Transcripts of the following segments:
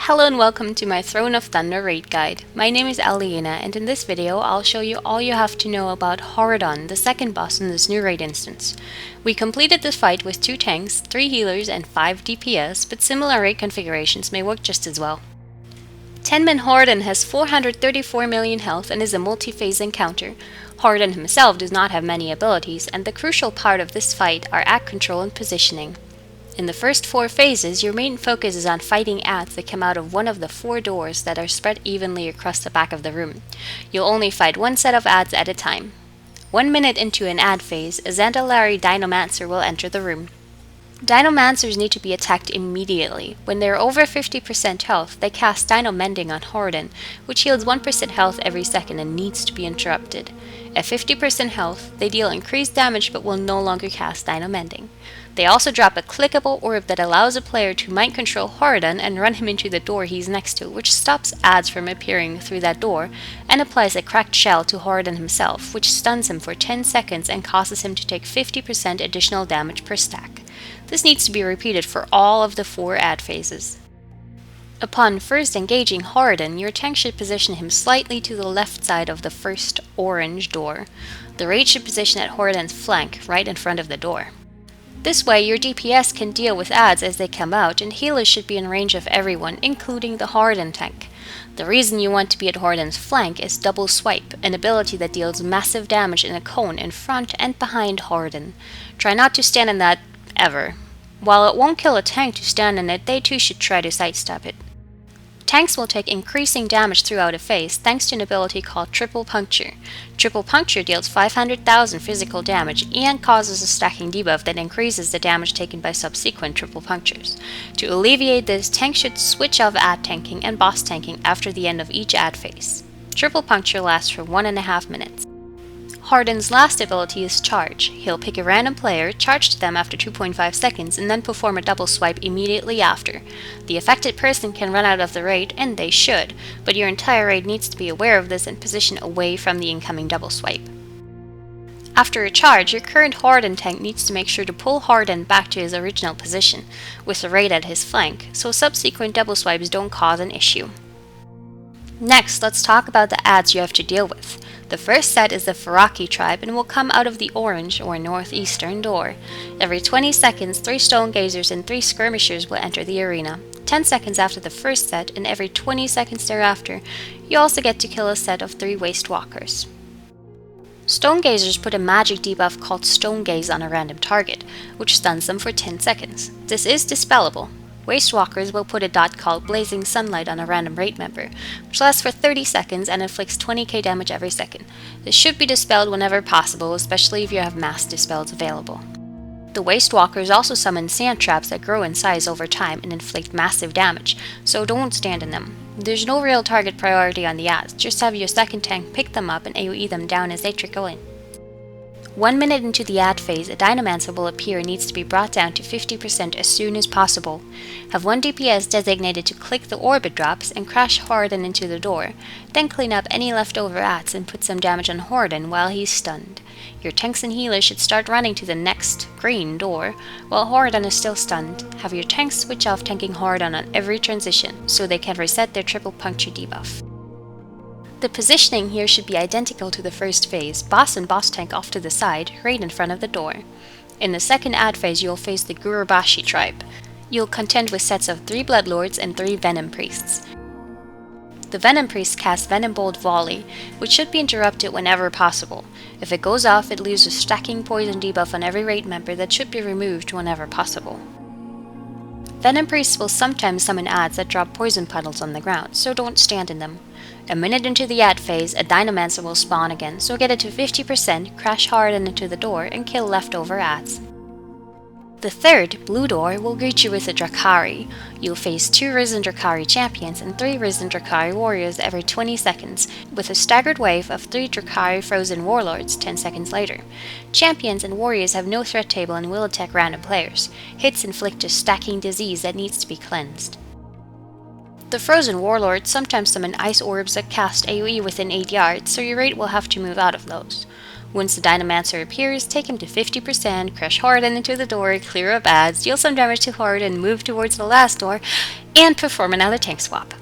Hello and welcome to my Throne of Thunder raid guide. My name is Aliena, and in this video I'll show you all you have to know about Horridon, the second boss in this new raid instance. We completed this fight with 2 tanks, 3 healers, and 5 DPS, but similar raid configurations may work just as well. 10-man Horridon has 434 million health and is a multi-phase encounter. Horridon himself does not have many abilities, and the crucial part of this fight are ad control and positioning. In the first 4 phases, your main focus is on fighting ads that come out of one of the 4 doors that are spread evenly across the back of the room. You'll only fight one set of ads at a time. 1 minute into an ad phase, a Zandalari Dinomancer will enter the room. Dinomancers need to be attacked immediately. When they're over 50% health, they cast Dino Mending on Horridon, which heals 1% health every second and needs to be interrupted. At 50% health, they deal increased damage but will no longer cast Dino Mending. They also drop a clickable orb that allows a player to mind control Horridon and run him into the door he's next to, which stops ads from appearing through that door, and applies a cracked shell to Horridon himself, which stuns him for 10 seconds and causes him to take 50% additional damage per stack. This needs to be repeated for all of the 4 ad phases. Upon first engaging Horridon, your tank should position him slightly to the left side of the first orange door. The raid should position at Horridon's flank, right in front of the door. This way, your DPS can deal with ads as they come out, and healers should be in range of everyone, including the Horridon tank. The reason you want to be at Horridon's flank is Double Swipe, an ability that deals massive damage in a cone in front and behind Horridon. Try not to stand in that ever. While it won't kill a tank to stand in it, they too should try to sidestep it. Tanks will take increasing damage throughout a phase thanks to an ability called Triple Puncture. Triple Puncture deals 500,000 physical damage and causes a stacking debuff that increases the damage taken by subsequent triple punctures. To alleviate this, tanks should switch off ad tanking and boss tanking after the end of each ad phase. Triple Puncture lasts for 1.5 minutes. Horridon's last ability is Charge. He'll pick a random player, charge to them after 2.5 seconds, and then perform a double swipe immediately after. The affected person can run out of the raid, and they should, but your entire raid needs to be aware of this and position away from the incoming double swipe. After a charge, your current Horridon tank needs to make sure to pull Horridon back to his original position, with the raid at his flank, so subsequent double swipes don't cause an issue. Next, let's talk about the ads you have to deal with. The first set is the Faki tribe and will come out of the orange or northeastern door. Every 20 seconds, 3 stone gazers and 3 skirmishers will enter the arena. 10 seconds after the first set and every 20 seconds thereafter, you also get to kill a set of 3 waste walkers. Stone gazers put a magic debuff called Stone Gaze on a random target, which stuns them for 10 seconds. This is dispellable. Waste Walkers will put a dot called Blazing Sunlight on a random raid member, which lasts for 30 seconds and inflicts 20k damage every second. This should be dispelled whenever possible, especially if you have mass dispels available. The Waste Walkers also summon sand traps that grow in size over time and inflict massive damage, so don't stand in them. There's no real target priority on the ads, just have your second tank pick them up and AoE them down as they trickle in. 1 minute into the ad phase, a Dinomancer will appear and needs to be brought down to 50% as soon as possible. Have 1 DPS designated to click the orb it drops and crash Horridon into the door, then clean up any leftover ads and put some damage on Horridon while he's stunned. Your tanks and healers should start running to the next green door while Horridon is still stunned. Have your tanks switch off tanking Horridon on every transition so they can reset their triple puncture debuff. The positioning here should be identical to the first phase, boss and boss tank off to the side, right in front of the door. In the second ad phase, you'll face the Gurubashi tribe. You'll contend with sets of 3 Bloodlords and 3 Venom Priests. The Venom Priests cast Venom Bolt Volley, which should be interrupted whenever possible. If it goes off, it leaves a stacking poison debuff on every raid member that should be removed whenever possible. Venom Priests will sometimes summon ads that drop poison puddles on the ground, so don't stand in them. A minute into the ad phase, a Dinomancer will spawn again, so get it to 50%, crash Horridon into the door, and kill leftover ads. The third, blue door, will greet you with a Drakkari. You'll face 2 Risen Drakkari champions and 3 Risen Drakkari warriors every 20 seconds, with a staggered wave of 3 Drakkari frozen warlords 10 seconds later. Champions and warriors have no threat table and will attack random players. Hits inflict a stacking disease that needs to be cleansed. The frozen warlords sometimes summon ice orbs that cast AoE within 8 yards, so your raid will have to move out of those. Once the Dinomancer appears, take him to 50%, crush Horridon into the door, clear up ads, deal some damage to Horridon, move towards the last door, and perform another tank swap.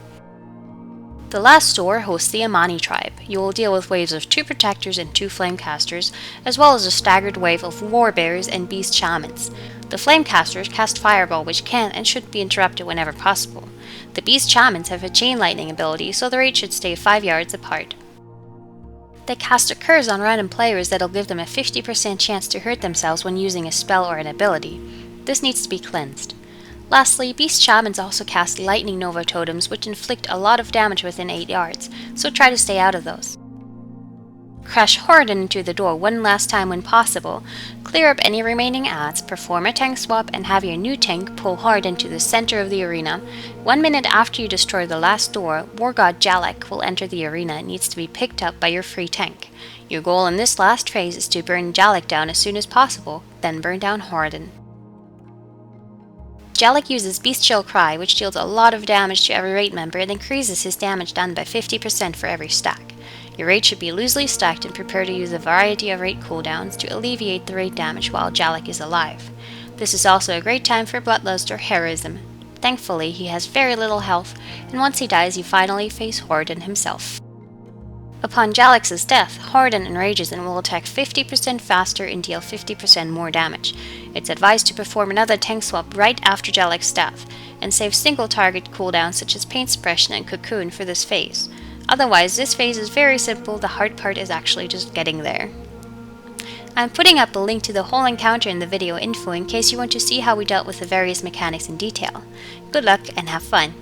The last door hosts the Amani tribe. You will deal with waves of 2 protectors and 2 flamecasters, as well as a staggered wave of warbears and beast shamans. The flamecasters cast fireball, which can and should be interrupted whenever possible. The beast shamans have a chain lightning ability, so the rate should stay 5 yards apart. They cast a curse on random players that'll give them a 50% chance to hurt themselves when using a spell or an ability. This needs to be cleansed. Lastly, beast shamans also cast lightning nova totems which inflict a lot of damage within 8 yards, so try to stay out of those. Crash Horridon into the door one last time when possible, clear up any remaining adds, perform a tank swap, and have your new tank pull Horridon to the center of the arena. 1 minute after you destroy the last door, War-God Jalak will enter the arena and needs to be picked up by your free tank. Your goal in this last phase is to burn Jalak down as soon as possible, then burn down Horridon. Jalak uses Bestial Cry, which deals a lot of damage to every raid member and increases his damage done by 50% for every stack. Your raid should be loosely stacked and prepare to use a variety of raid cooldowns to alleviate the raid damage while Jalak is alive. This is also a great time for Bloodlust or Heroism. Thankfully, he has very little health, and once he dies you finally face Horridon himself. Upon Jalak's death, Horridon enrages and will attack 50% faster and deal 50% more damage. It's advised to perform another tank swap right after Jalak's death, and save single target cooldowns such as Paint Suppression and Cocoon for this phase. Otherwise, this phase is very simple, the hard part is actually just getting there. I'm putting up a link to the whole encounter in the video info in case you want to see how we dealt with the various mechanics in detail. Good luck and have fun!